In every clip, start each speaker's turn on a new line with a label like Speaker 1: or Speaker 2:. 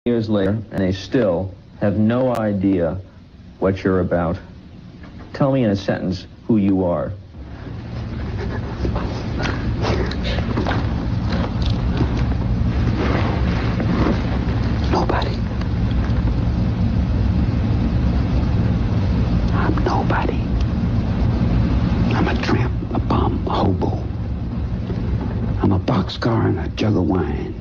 Speaker 1: years later, and they still have no idea what you're about. Tell me in a sentence who you are.
Speaker 2: Nobody. I'm nobody. I'm a tramp, a bum, a hobo. I'm a boxcar and a jug of wine.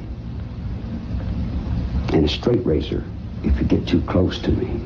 Speaker 2: And a straight razor if you get too close to me.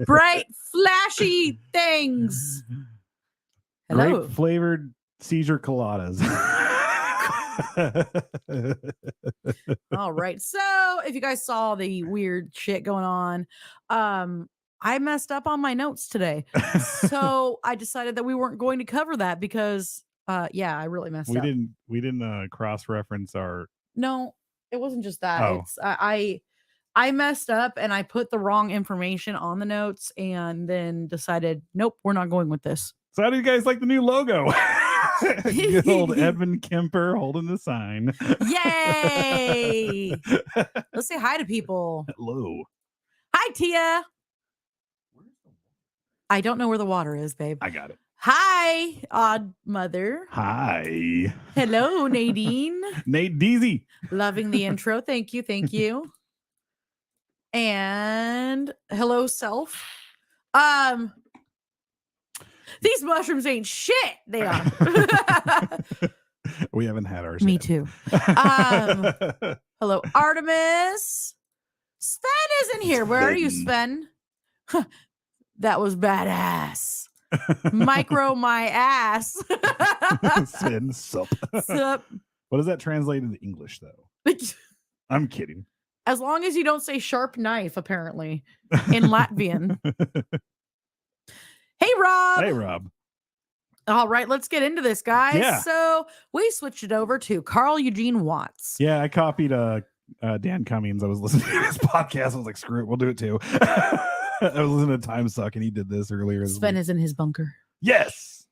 Speaker 3: Bright, flashy things. Hello.
Speaker 4: Grape flavored seizure coladas.
Speaker 3: All right. So if you guys saw the weird shit going on, I messed up on my notes today. So I decided that we weren't going to cover that because yeah, I really messed up.
Speaker 4: We didn't cross reference our.
Speaker 3: No, it wasn't just that.
Speaker 4: Oh.
Speaker 3: It's I messed up and I put the wrong information on the notes and then decided, nope, we're not going with this.
Speaker 4: So how do you guys like the new logo? Good old Edmund Kemper holding the sign.
Speaker 3: Yay! Let's say hi to people.
Speaker 4: Hello.
Speaker 3: Hi, Tia. I don't know where the water is, babe.
Speaker 4: I got it.
Speaker 3: Hi, odd mother.
Speaker 4: Hi.
Speaker 3: Hello, Nadine.
Speaker 4: Nate Deasy.
Speaker 3: Loving the intro. Thank you. Thank you. And hello, self. These mushrooms ain't shit. They are.
Speaker 4: We haven't had ours.
Speaker 3: Me
Speaker 4: yet.
Speaker 3: too. Hello, Artemis. Sven isn't here. Where are you, Sven? That was badass. Micro my ass.
Speaker 4: Sven, sup.
Speaker 3: Sup.
Speaker 4: What does that translate into English, though? I'm kidding.
Speaker 3: As long as you don't say sharp knife, apparently, in Latvian. Hey, Rob.
Speaker 4: Hey, Rob.
Speaker 3: All right, let's get into this, guys.
Speaker 4: Yeah.
Speaker 3: So we switched it over to Carl Eugene Watts.
Speaker 4: Yeah, I copied Dan Cummings. I was listening to his podcast. I was like, screw it, we'll do it too. I was listening to Time Suck, and he did this earlier.
Speaker 3: Sven is in his bunker.
Speaker 4: Yes.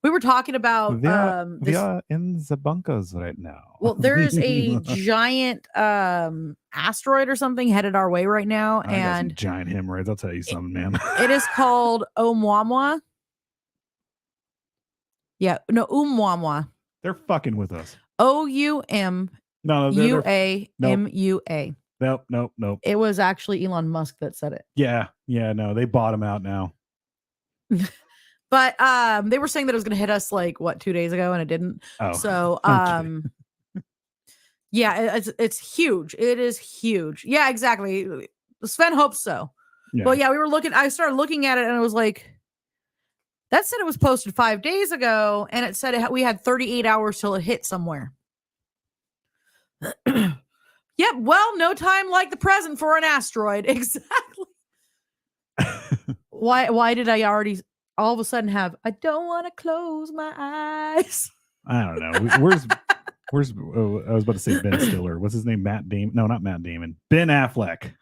Speaker 3: We were talking about
Speaker 4: we are in the bunkers right now.
Speaker 3: Well, there is a giant asteroid or something headed our way right now,
Speaker 4: I got some
Speaker 3: and
Speaker 4: giant hemorrhoids. I'll tell you something, man.
Speaker 3: it is called Oumuamua. Yeah, no, Oumuamua.
Speaker 4: They're fucking with us.
Speaker 3: Oumuamua.
Speaker 4: Nope.
Speaker 3: It was actually Elon Musk that said it.
Speaker 4: Yeah, no, they bought him out now.
Speaker 3: But they were saying that it was going to hit us like 2 days ago, and it didn't.
Speaker 4: Oh,
Speaker 3: so
Speaker 4: okay.
Speaker 3: Yeah, it's huge. It is huge. Yeah, exactly. Sven hopes so.
Speaker 4: Yeah.
Speaker 3: But yeah, I started looking at it, and it was like, that said it was posted 5 days ago, and it said we had 38 hours till it hit somewhere. Yep. Well, no time like the present for an asteroid. Exactly. Why did I already all of a sudden have, I don't want to close my eyes?
Speaker 4: I don't know. Where's I was about to say Ben Stiller. What's his name? Matt Damon? No, not Matt Damon. Ben Affleck.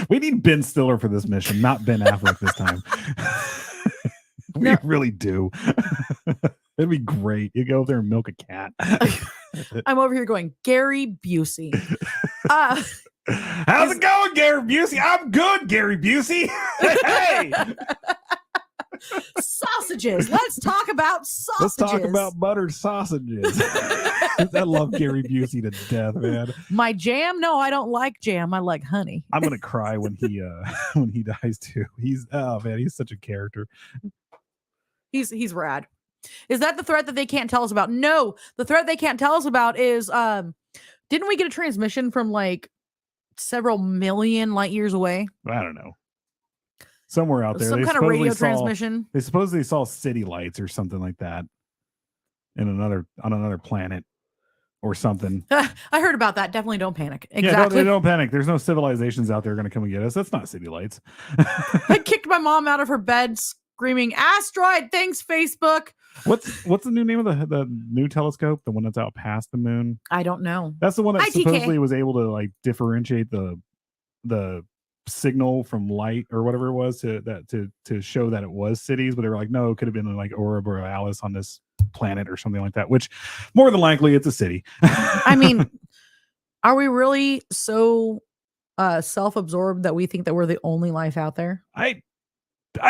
Speaker 4: We need Ben Stiller for this mission, not Ben Affleck this time. We really do. It'd be great. You go over there and milk a cat.
Speaker 3: I'm over here going, Gary Busey.
Speaker 4: How's it going, Gary Busey? I'm good, Gary Busey. Hey.
Speaker 3: Sausages. Let's talk about sausages.
Speaker 4: Let's talk about buttered sausages. I love Gary Busey to death, man.
Speaker 3: My jam? No, I don't like jam. I like honey.
Speaker 4: I'm gonna cry when he dies too. He's such a character.
Speaker 3: He's rad. Is that the threat that they can't tell us about? No, the threat they can't tell us about is didn't we get a transmission from like several million light years away?
Speaker 4: I don't know. Somewhere out there.
Speaker 3: Some kind of radio transmission.
Speaker 4: They supposedly saw city lights or something like that on another planet or something.
Speaker 3: I heard about that. Definitely don't panic. Exactly.
Speaker 4: Yeah, don't panic. There's no civilizations out there going to come and get us. That's not city lights.
Speaker 3: I kicked my mom out of her bed screaming, "Asteroid, thanks, Facebook."
Speaker 4: What's the new name of the new telescope? The one that's out past the moon?
Speaker 3: I don't know.
Speaker 4: That's the one that
Speaker 3: ITK.
Speaker 4: supposedly was able to like differentiate the signal from light or whatever it was to show that it was cities, but they were like, no, it could have been like Aurora Borealis on this planet or something like that, which more than likely it's a city.
Speaker 3: I mean, are we really so self-absorbed that we think that we're the only life out there?
Speaker 4: I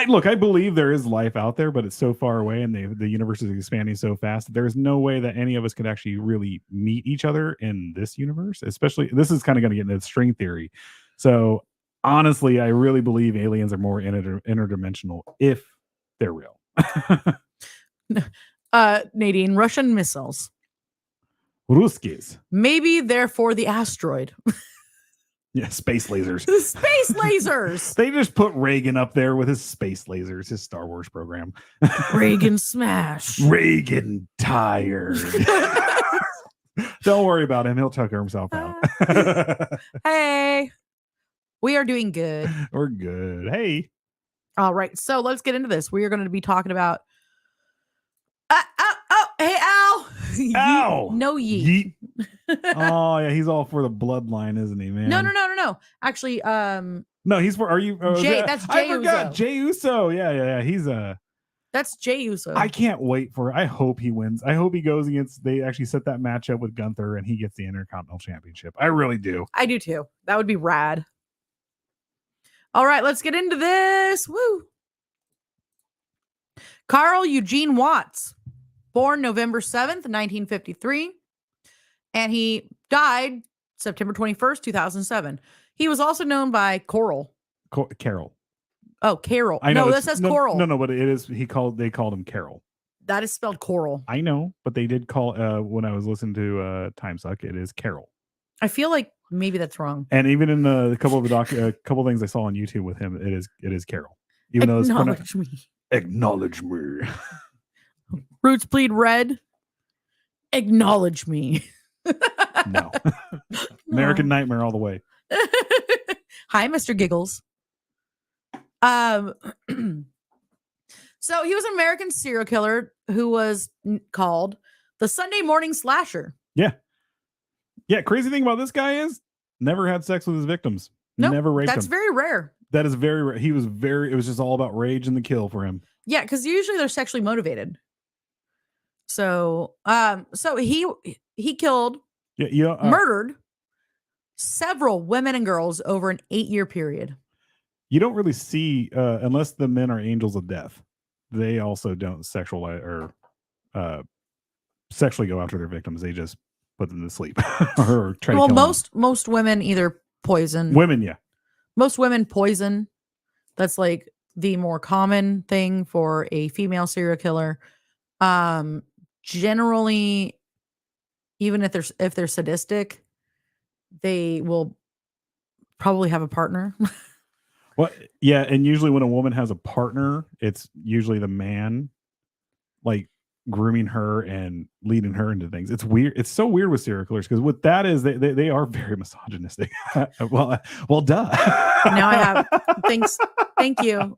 Speaker 4: look, I believe there is life out there, but it's so far away and the universe is expanding so fast that there's no way that any of us could actually really meet each other in this universe. Especially, this is kind of going to get into string theory. So honestly, I really believe aliens are more interdimensional if they're real.
Speaker 3: Nadine, Russian missiles.
Speaker 4: Ruskies.
Speaker 3: Maybe therefore the asteroid.
Speaker 4: Yeah, space lasers.
Speaker 3: The space lasers.
Speaker 4: They just put Reagan up there with his space lasers, his Star Wars program.
Speaker 3: Reagan smash.
Speaker 4: Reagan tired. Don't worry about him. He'll tucker himself out.
Speaker 3: Hey, we are doing good.
Speaker 4: We're good. Hey.
Speaker 3: All right. So let's get into this. We are going to be talking about. Hey, Al.
Speaker 4: Ow.
Speaker 3: No yeet.
Speaker 4: Oh, yeah. He's all for the bloodline, isn't he, man?
Speaker 3: No. Actually,
Speaker 4: no, he's for. Are you?
Speaker 3: Jay, that's Jay
Speaker 4: I forgot.
Speaker 3: Uso.
Speaker 4: Jay Uso. Yeah. He's
Speaker 3: That's Jay Uso.
Speaker 4: I can't wait for. I hope he wins. I hope he goes against. They actually set that match up with Gunther, and he gets the Intercontinental Championship. I really do.
Speaker 3: I do too. That would be rad. All right, let's get into this. Woo. Carl Eugene Watts, born November 7th, 1953, and he died September 21st, 2007. He was also known by Coral.
Speaker 4: Carol.
Speaker 3: Oh, Carol.
Speaker 4: I know.
Speaker 3: No, this says Coral.
Speaker 4: No, but it is. They called him Carol.
Speaker 3: That is spelled Coral.
Speaker 4: I know, but they did call when I was listening to Time Suck, it is Carol.
Speaker 3: I feel like maybe that's wrong.
Speaker 4: And even in a couple of couple things I saw on YouTube with him, it is Carol. Even though
Speaker 3: Acknowledge me.
Speaker 4: Acknowledge me.
Speaker 3: Roots bleed red. Acknowledge me.
Speaker 4: No. American Nightmare all the way.
Speaker 3: Hi, Mr. Giggles. So he was an American serial killer who was called the Sunday morning slasher.
Speaker 4: Yeah. Yeah. Crazy thing about this guy is never had sex with his victims.
Speaker 3: Nope,
Speaker 4: Never raped
Speaker 3: that's
Speaker 4: them.
Speaker 3: very rare.
Speaker 4: That is very rare. It was just all about rage and the kill for him.
Speaker 3: Yeah, because usually they're sexually motivated. So, so he killed, murdered several women and girls over an 8-year period.
Speaker 4: You don't really see, unless the men are angels of death, they also don't sexually go after their victims. They just put them to sleep or try to kill them.
Speaker 3: Most women either poison.
Speaker 4: Women, yeah.
Speaker 3: Most women poison. That's like the more common thing for a female serial killer. Generally, even if they're sadistic, they will probably have a partner.
Speaker 4: Well, yeah, and usually when a woman has a partner, it's usually the man, like grooming her and leading her into things. It's weird. It's so weird with serial killers because what that is, they are very misogynistic. well, duh.
Speaker 3: Now I have thanks. Thank you.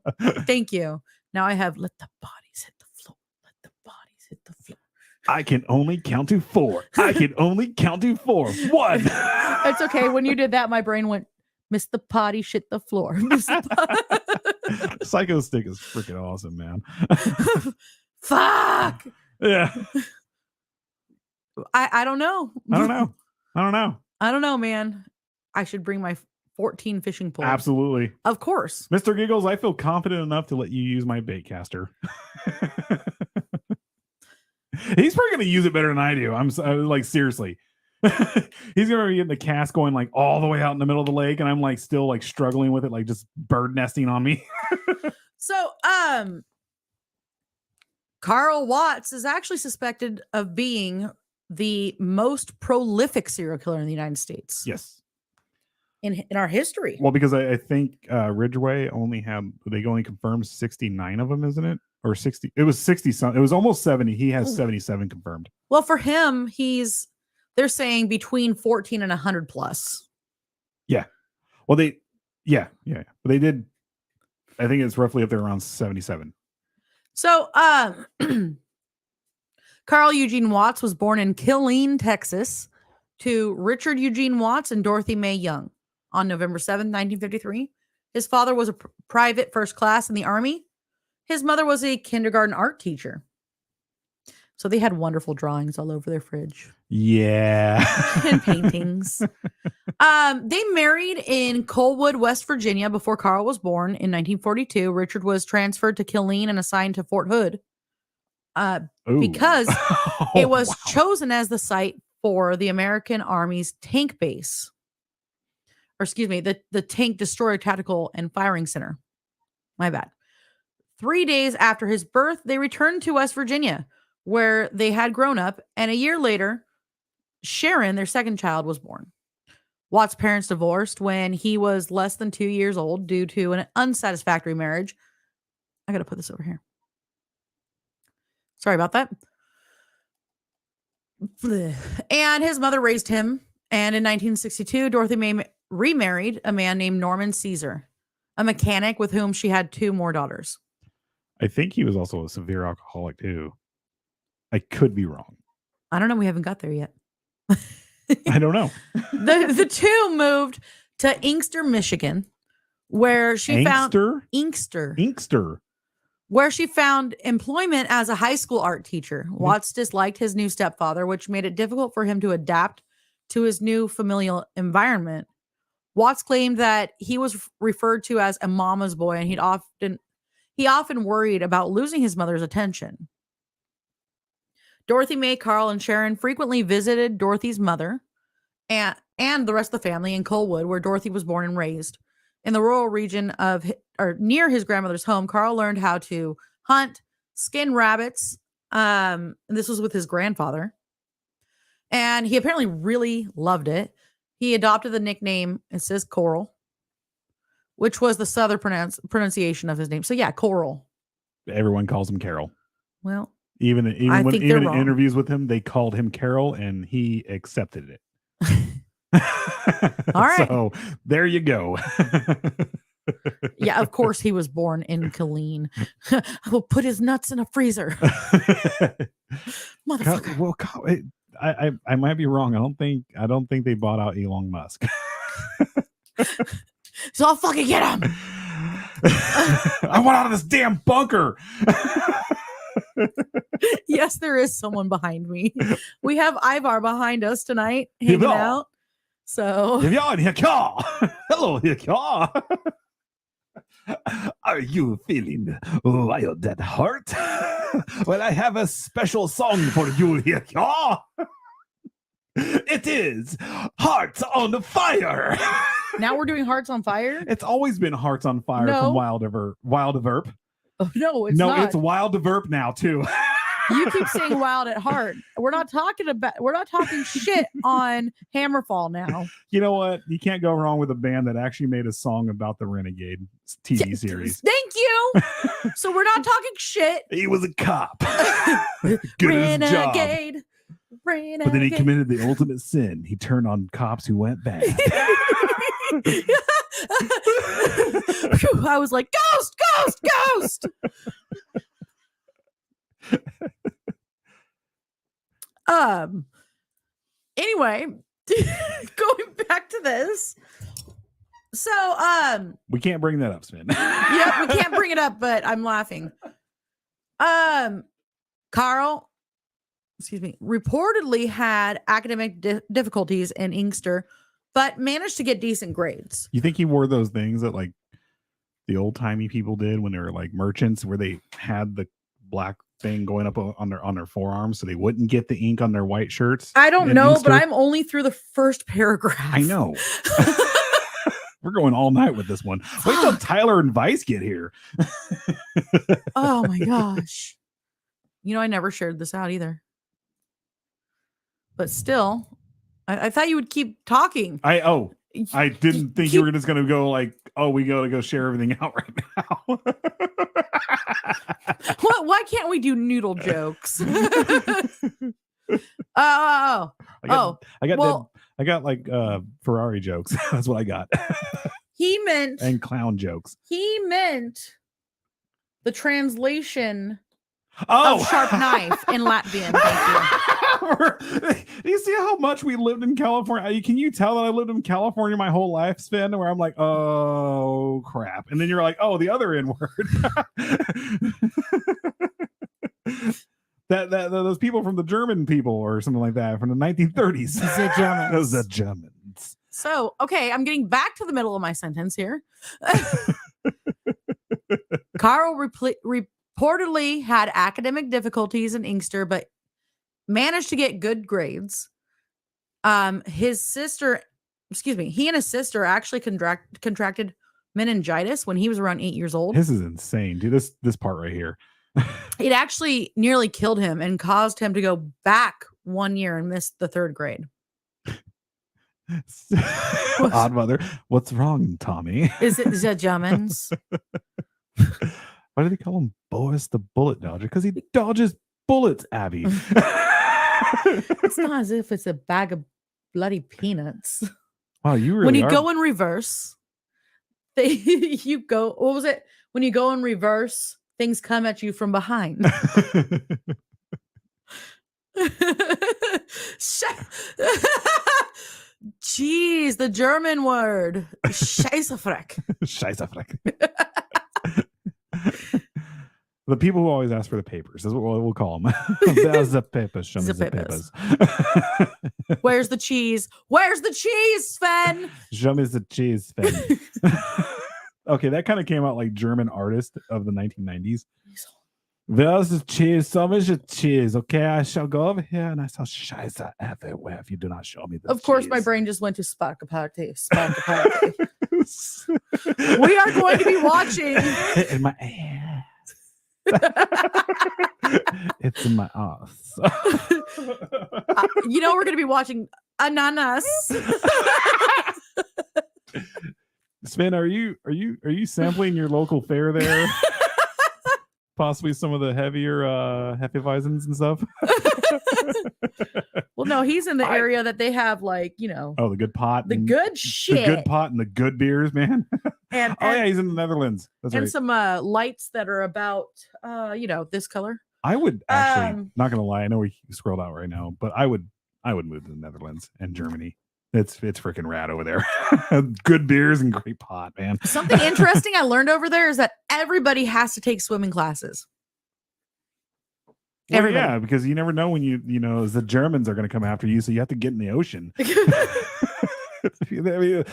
Speaker 3: Now I have let the bodies hit the floor. Let the bodies hit the floor.
Speaker 4: I can only count to 4. I can only count to 4. 1.
Speaker 3: It's okay. When you did that, my brain went, miss the potty, shit the floor.
Speaker 4: Psycho Stick is freaking awesome, man.
Speaker 3: Fuck.
Speaker 4: Yeah.
Speaker 3: I don't know.
Speaker 4: I don't know,
Speaker 3: man. I should bring my 14 fishing poles.
Speaker 4: Absolutely.
Speaker 3: Of course.
Speaker 4: Mr. Giggles, I feel confident enough to let you use my bait caster. He's probably going to use it better than I do. I'm like, seriously. He's going to be getting the cast going like all the way out in the middle of the lake. And I'm like still like struggling with it, like just bird nesting on me.
Speaker 3: So, Carl Watts is actually suspected of being the most prolific serial killer in the United States.
Speaker 4: Yes.
Speaker 3: In our history.
Speaker 4: Well, because I think Ridgway they only confirmed 69 of them, isn't it? Or 60. It was 60 something. It was almost 70. He has 77 confirmed.
Speaker 3: Well, for him, they're saying between 14 and 100 plus.
Speaker 4: Yeah. Well, But they did. I think it's roughly up there around 77.
Speaker 3: So, Carl Eugene Watts was born in Killeen, Texas, to Richard Eugene Watts and Dorothy Mae Young on November 7th, 1953. His father was a private first class in the Army. His mother was a kindergarten art teacher. So they had wonderful drawings all over their fridge.
Speaker 4: Yeah.
Speaker 3: And paintings. They married in Colwood, West Virginia before Carl was born in 1942. Richard was transferred to Killeen and assigned to Fort Hood because it was chosen as the site for the American Army's tank base. Or excuse me, the Tank Destroyer Tactical and Firing Center. My bad. 3 days after his birth, they returned to West Virginia, where they had grown up, and a year later, Sharon, their second child, was born. Watts' parents divorced when he was less than 2 years old due to an unsatisfactory marriage. I got to put this over here. Sorry about that. And his mother raised him, and in 1962, Dorothy Mae remarried a man named Norman Caesar, a mechanic with whom she had 2 more daughters.
Speaker 4: I think he was also a severe alcoholic too. I could be wrong.
Speaker 3: I don't know. We haven't got there yet.
Speaker 4: I don't know.
Speaker 3: The 2 moved to Inkster, Michigan, where she found Inkster, where she found employment as a high school art teacher. Watts disliked his new stepfather, which made it difficult for him to adapt to his new familial environment. Watts claimed that he was referred to as a mama's boy, and he often worried about losing his mother's attention. Dorothy Mae, Carl, and Sharon frequently visited Dorothy's mother and the rest of the family in Colwood, where Dorothy was born and raised. In the rural region near his grandmother's home, Carl learned how to hunt, skin rabbits. And this was with his grandfather. And he apparently really loved it. He adopted the nickname, it says Coral, which was the southern pronunciation of his name. So yeah, Coral.
Speaker 4: Everyone calls him Carol.
Speaker 3: Well,
Speaker 4: even in interviews with him, they called him Carol, and he accepted it.
Speaker 3: All right.
Speaker 4: So there you go.
Speaker 3: Yeah, of course he was born in Killeen. I will put his nuts in a freezer. Motherfucker.
Speaker 4: Well, I might be wrong. I don't think they bought out Elon Musk.
Speaker 3: So I'll fucking get him.
Speaker 4: I want out of this damn bunker.
Speaker 3: Yes, there is someone behind me. We have Ivar behind us tonight, hanging out. So
Speaker 4: hello, are you feeling wild at heart? Well, I have a special song for you here. It is Hearts on Fire.
Speaker 3: Now we're doing Hearts on Fire?
Speaker 4: It's always been Hearts on Fire from Wild Verp.
Speaker 3: Oh, no, it's not.
Speaker 4: It's Wild Verp now too.
Speaker 3: You keep saying wild at heart. We're not talking shit on Hammerfall now.
Speaker 4: You know what? You can't go wrong with a band that actually made a song about the Renegade TV series.
Speaker 3: Thank you. So we're not talking shit.
Speaker 4: He was a cop. Good at his job.
Speaker 3: Renegade.
Speaker 4: But then he committed the ultimate sin. He turned on cops who went bad.
Speaker 3: I was like, ghost. Anyway, going back to this. So,
Speaker 4: we can't bring that up, Sven.
Speaker 3: Yep, we can't bring it up, but I'm laughing. Carl, reportedly had academic difficulties in Inkster, but managed to get decent grades.
Speaker 4: You think he wore those things that like the old timey people did when they were like merchants, where they had the black thing going up on their forearms so they wouldn't get the ink on their white shirts?
Speaker 3: I don't know, but I'm only through the first paragraph.
Speaker 4: I know. We're going all night with this one. Wait till Tyler and Vice get here.
Speaker 3: Oh my gosh. You know, I never shared this out either. But still, I thought you would keep talking. I
Speaker 4: didn't think you were just going to go like, oh, we got to go share everything out right now.
Speaker 3: Why can't we do noodle jokes? I
Speaker 4: got like Ferrari jokes. That's what I got.
Speaker 3: He meant
Speaker 4: and clown jokes.
Speaker 3: He meant the translation of sharp knife in Latvian. Thank you.
Speaker 4: Do you see how much we lived in California? Can you tell that I lived in California my whole life, Sven? Where I'm like, oh crap, and then you're like, oh, the other N word. that those people from the German people or something like that from the 1930s.
Speaker 3: The Germans.
Speaker 4: The Germans.
Speaker 3: So, okay, I'm getting back to the middle of my sentence here. Carl reportedly had academic difficulties in Inkster, but managed to get good grades. He and his sister actually contracted meningitis when he was around 8 years old.
Speaker 4: This is insane, dude. This part right here.
Speaker 3: It actually nearly killed him and caused him to go back 1 year and miss the third grade.
Speaker 4: Odd mother. What's wrong, Tommy?
Speaker 3: Is it the Germans?
Speaker 4: Why do they call him Boris the Bullet Dodger? Because he dodges bullets, Abby.
Speaker 3: It's not as if it's a bag of bloody peanuts.
Speaker 4: Wow, you really
Speaker 3: when you go in reverse, you go. What was it? When you go in reverse, things come at you from behind. Jeez, the German word. Scheissefreck.
Speaker 4: Scheissefreck. The people who always ask for the papers. That's what we'll call them. There's the papers. Show me the papers.
Speaker 3: Where's the cheese? Where's the cheese, Sven?
Speaker 4: Show me the cheese, Sven. Okay, that kind of came out like German artist of the 1990s. There's the cheese. So much cheese. Okay, I shall go over here and I shall Scheiße everywhere if you do not show me the
Speaker 3: Of course,
Speaker 4: cheese.
Speaker 3: my brain just went to Sparka Party. Sparka Party. We are going to be watching.
Speaker 4: In my ass. It's in my ass.
Speaker 3: You know, we're going to be watching Ananas.
Speaker 4: Sven, are you sampling your local fair there? Possibly some of the heavier Hefeweizens and stuff.
Speaker 3: Well, no, he's in the area that they have, like, you know.
Speaker 4: Oh, the good pot.
Speaker 3: The good shit.
Speaker 4: The good pot and the good beers, man.
Speaker 3: And
Speaker 4: oh yeah, he's in the Netherlands. That's
Speaker 3: and
Speaker 4: right.
Speaker 3: some lights that are about this color.
Speaker 4: I would actually, not gonna lie, I know we scrolled out right now, but I would move to the Netherlands and Germany. It's freaking rad over there. Good beers and great pot, man.
Speaker 3: Something interesting I learned over there is that everybody has to take swimming classes.
Speaker 4: Well, yeah, because you never know when you know the Germans are going to come after you, so you have to get in the ocean. I mean,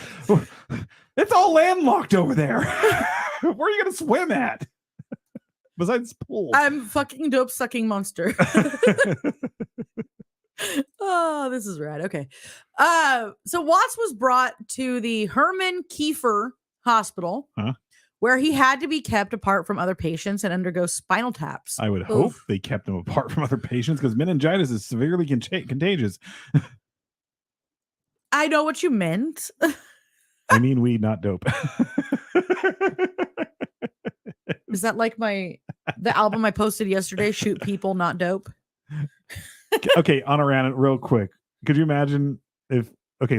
Speaker 4: it's all landlocked over there. Where are you going to swim at? Besides pools.
Speaker 3: I'm fucking dope sucking monster. Oh, this is rad. Okay. So Watts was brought to the Herman Kiefer Hospital, where he had to be kept apart from other patients and undergo spinal taps.
Speaker 4: I would hope they kept him apart from other patients because meningitis is severely contagious.
Speaker 3: I know what you meant.
Speaker 4: I mean weed, not dope.
Speaker 3: Is that like the album I posted yesterday, Shoot People, Not Dope?
Speaker 4: Okay, on around it real quick. Could you imagine if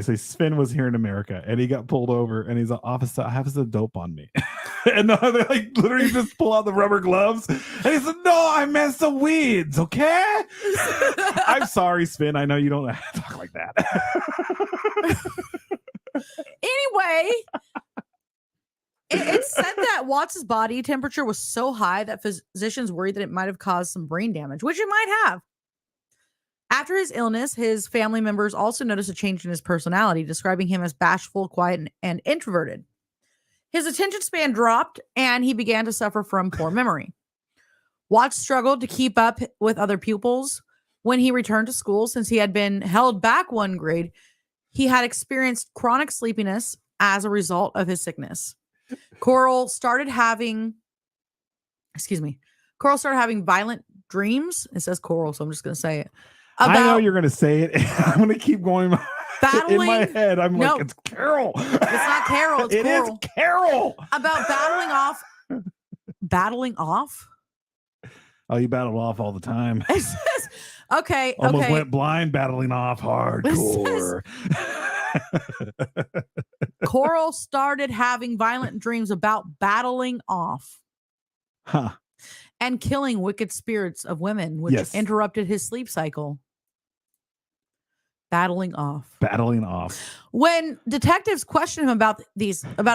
Speaker 4: so Sven was here in America and he got pulled over and he's like, officer, I have some dope on me. And they like literally just pull out the rubber gloves and he said, no, I meant some weeds, okay? I'm sorry, Sven. I know you don't talk like that.
Speaker 3: Anyway, it said that Watts' body temperature was so high that physicians worried that it might have caused some brain damage, which it might have. After his illness, his family members also noticed a change in his personality, describing him as bashful, quiet, and introverted. His attention span dropped, and he began to suffer from poor memory. Watts struggled to keep up with other pupils. When he returned to school, since he had been held back one grade, he had experienced chronic sleepiness as a result of his sickness. Coral started having violent dreams. It says Coral, so I'm just going to say it.
Speaker 4: I know you're going to say it. I'm going to keep going
Speaker 3: battling,
Speaker 4: in my head. I'm like, it's Carol.
Speaker 3: It's not Carol. It's Coral.
Speaker 4: Is Carol.
Speaker 3: About battling off.
Speaker 4: Oh, you battled off all the time.
Speaker 3: Okay.
Speaker 4: Almost went blind battling off hardcore.
Speaker 3: Coral started having violent dreams about battling off. And killing wicked spirits of women, which interrupted his sleep cycle. Battling off. When detectives questioned him about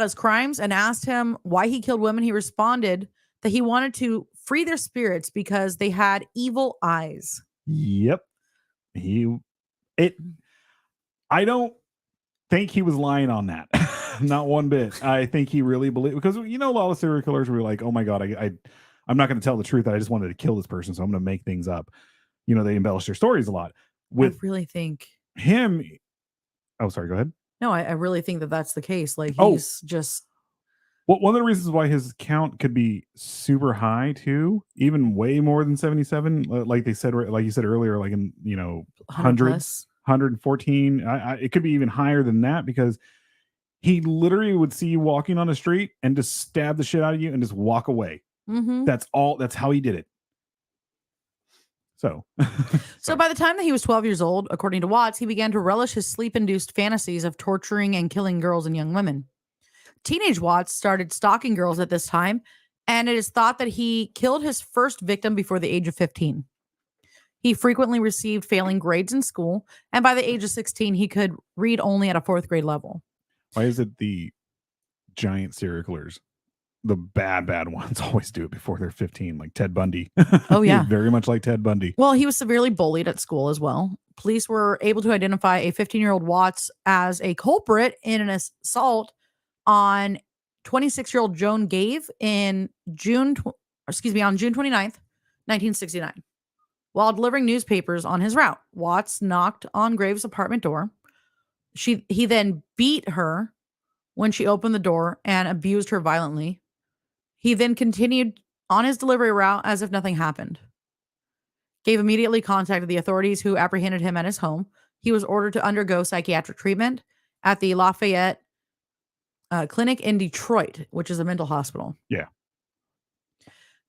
Speaker 3: his crimes and asked him why he killed women, he responded that he wanted to free their spirits because they had evil eyes.
Speaker 4: Yep. I don't think he was lying on that. Not one bit. I think he really believed, because a lot of serial killers were like, oh my God, I'm not going to tell the truth. I just wanted to kill this person, so I'm going to make things up. They embellish their stories a lot.
Speaker 3: I really think
Speaker 4: him. Oh, sorry. Go ahead.
Speaker 3: No, I really think that that's the case. Like he's just.
Speaker 4: Well, one of the reasons why his count could be super high too, even way more than 77, like they said, like you said earlier, like in 100s, 114. It could be even higher than that, because he literally would see you walking on the street and just stab the shit out of you and just walk away.
Speaker 3: Mm-hmm.
Speaker 4: That's how he did it. So
Speaker 3: by the time that he was 12 years old, according to Watts, he began to relish his sleep-induced fantasies of torturing and killing girls and young women. Teenage Watts started stalking girls at this time, and it is thought that he killed his first victim before the age of 15. He frequently received failing grades in school, and by the age of 16, he could read only at a 4th grade level.
Speaker 4: Why is it the giant serial killers, the bad ones, always do it before they're 15, like Ted Bundy?
Speaker 3: Oh, yeah.
Speaker 4: Very much like Ted Bundy.
Speaker 3: Well, he was severely bullied at school as well. Police were able to identify a 15-year-old Watts as a culprit in an assault on 26-year-old Joan Gave on June 29th, 1969. While delivering newspapers on his route, Watts knocked on Graves' apartment door. He then beat her when she opened the door and abused her violently. He then continued on his delivery route as if nothing happened. Gave immediately contacted the authorities, who apprehended him at his home. He was ordered to undergo psychiatric treatment at the Lafayette Clinic in Detroit, which is a mental hospital.
Speaker 4: Yeah.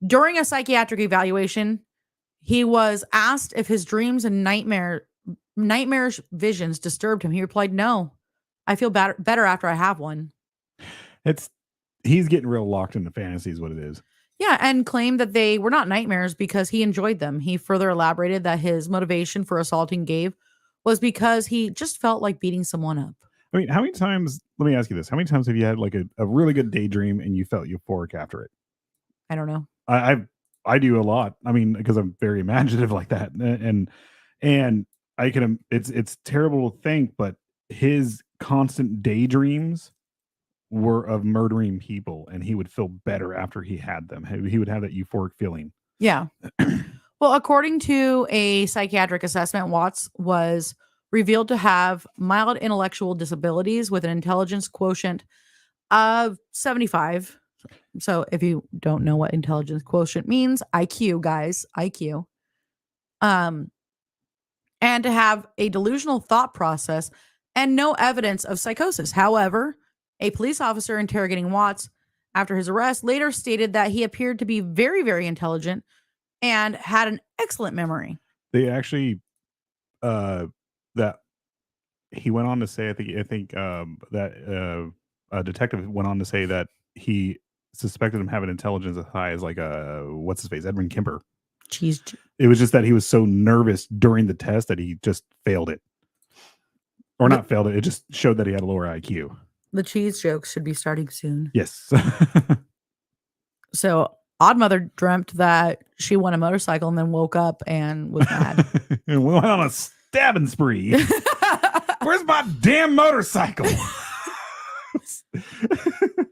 Speaker 3: During a psychiatric evaluation, he was asked if his dreams and nightmarish visions disturbed him. He replied, "No, I feel better after I have one."
Speaker 4: It's he's getting real locked into fantasy is what it is.
Speaker 3: Yeah, and claimed that they were not nightmares because he enjoyed them. He further elaborated that his motivation for assaulting Gabe was because he just felt like beating someone up.
Speaker 4: I mean, how many times, let me ask you this. How many times have you had like a really good daydream and you felt euphoric after it?
Speaker 3: I don't know.
Speaker 4: I do a lot. I mean, because I'm very imaginative like that. And I can, it's terrible to think, but his constant daydreams were of murdering people, and he would feel better after he had them. He would have that euphoric feeling.
Speaker 3: Yeah. Well, according to a psychiatric assessment, Watts was revealed to have mild intellectual disabilities with an intelligence quotient of 75. So if you don't know what intelligence quotient means, IQ, guys, IQ. And to have a delusional thought process and no evidence of psychosis. However, a police officer interrogating Watts after his arrest later stated that he appeared to be very, very intelligent and had an excellent memory.
Speaker 4: They actually, that he went on to say, I think that a detective went on to say that he suspected him having intelligence as high as like what's his face, Edwin Kemper.
Speaker 3: Jeez.
Speaker 4: It was just that he was so nervous during the test that he just failed it, or not failed it. It just showed that he had a lower IQ.
Speaker 3: The cheese jokes should be starting soon.
Speaker 4: Yes.
Speaker 3: So Oddmother dreamt that she won a motorcycle and then woke up and was mad.
Speaker 4: And we went on a stabbing spree. Where's my damn motorcycle?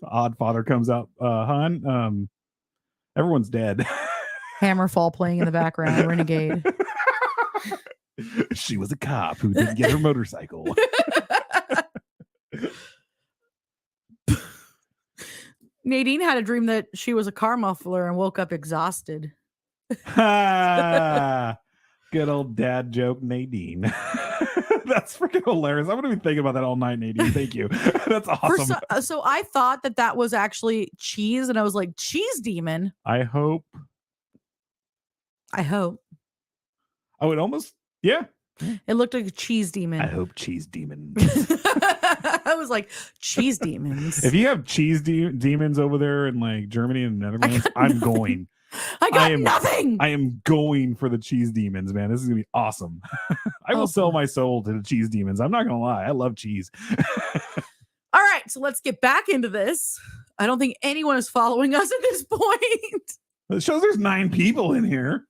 Speaker 4: Oddfather comes out, hon. Everyone's dead.
Speaker 3: Hammerfall playing in the background, Renegade.
Speaker 4: She was a cop who didn't get her motorcycle.
Speaker 3: Nadine had a dream that she was a car muffler and woke up exhausted.
Speaker 4: Good old dad joke, Nadine. That's freaking hilarious. I'm going to be thinking about that all night, Nadine. Thank you. That's awesome.
Speaker 3: So I thought that was actually cheese, and I was like, cheese demon.
Speaker 4: I hope.
Speaker 3: I
Speaker 4: would almost, yeah.
Speaker 3: It looked like a cheese demon.
Speaker 4: I hope cheese demons.
Speaker 3: I was like, cheese demons.
Speaker 4: If you have cheese demons over there in like Germany and the Netherlands, I'm going.
Speaker 3: I got nothing.
Speaker 4: I am going for the cheese demons, man. This is gonna be awesome. I will sell my soul to the cheese demons. I'm not gonna lie. I love cheese.
Speaker 3: All right, so let's get back into this. I don't think anyone is following us at this point.
Speaker 4: It shows there's 9 people in here.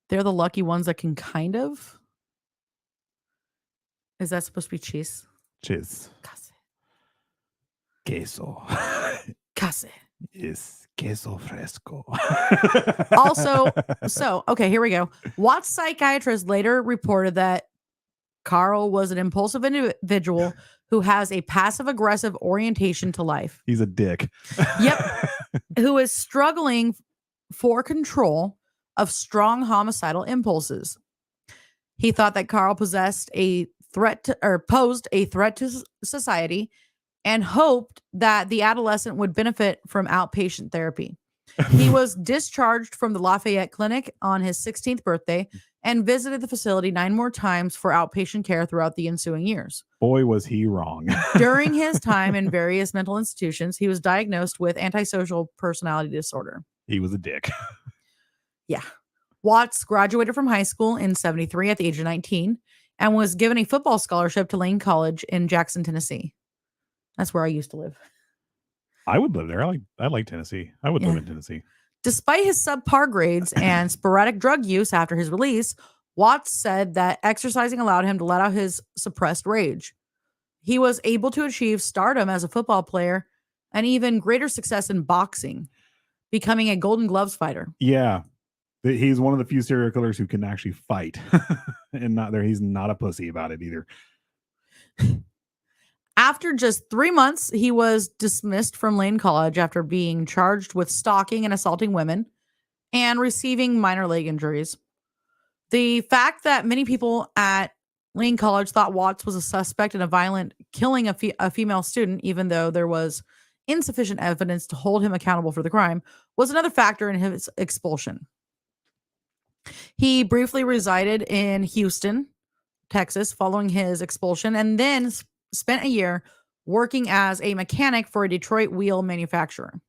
Speaker 3: They're the lucky ones that can kind of. Is that supposed to be cheese?
Speaker 4: Cheese.
Speaker 3: Case.
Speaker 4: Queso.
Speaker 3: Case.
Speaker 4: Yes. Queso fresco.
Speaker 3: Also, okay, here we go. Watts' psychiatrist later reported that Carl was an impulsive individual who has a passive-aggressive orientation to life.
Speaker 4: He's a dick.
Speaker 3: Yep. Who is struggling for control of strong homicidal impulses. He thought that Carl posed a threat to society and hoped that the adolescent would benefit from outpatient therapy. He was discharged from the Lafayette Clinic on his 16th birthday and visited the facility 9 more times for outpatient care throughout the ensuing years.
Speaker 4: Boy, was he wrong.
Speaker 3: During his time in various mental institutions, he was diagnosed with antisocial personality disorder.
Speaker 4: He was a dick.
Speaker 3: Yeah. Watts graduated from high school in 1973 at the age of 19 and was given a football scholarship to Lane College in Jackson, Tennessee. That's where I used to live.
Speaker 4: I would live there. I like Tennessee. I would live in Tennessee.
Speaker 3: Despite his subpar grades and sporadic drug use after his release, Watts said that exercising allowed him to let out his suppressed rage. He was able to achieve stardom as a football player and even greater success in boxing, becoming a Golden Gloves fighter.
Speaker 4: Yeah. He's one of the few serial killers who can actually fight. And he's not a pussy about it either.
Speaker 3: After just 3 months, he was dismissed from Lane College after being charged with stalking and assaulting women and receiving minor leg injuries. The fact that many people at Lane College thought Watts was a suspect in a violent killing a female student, even though there was insufficient evidence to hold him accountable for the crime, was another factor in his expulsion. He briefly resided in Houston, Texas, following his expulsion, and then spent a year working as a mechanic for a Detroit wheel manufacturer.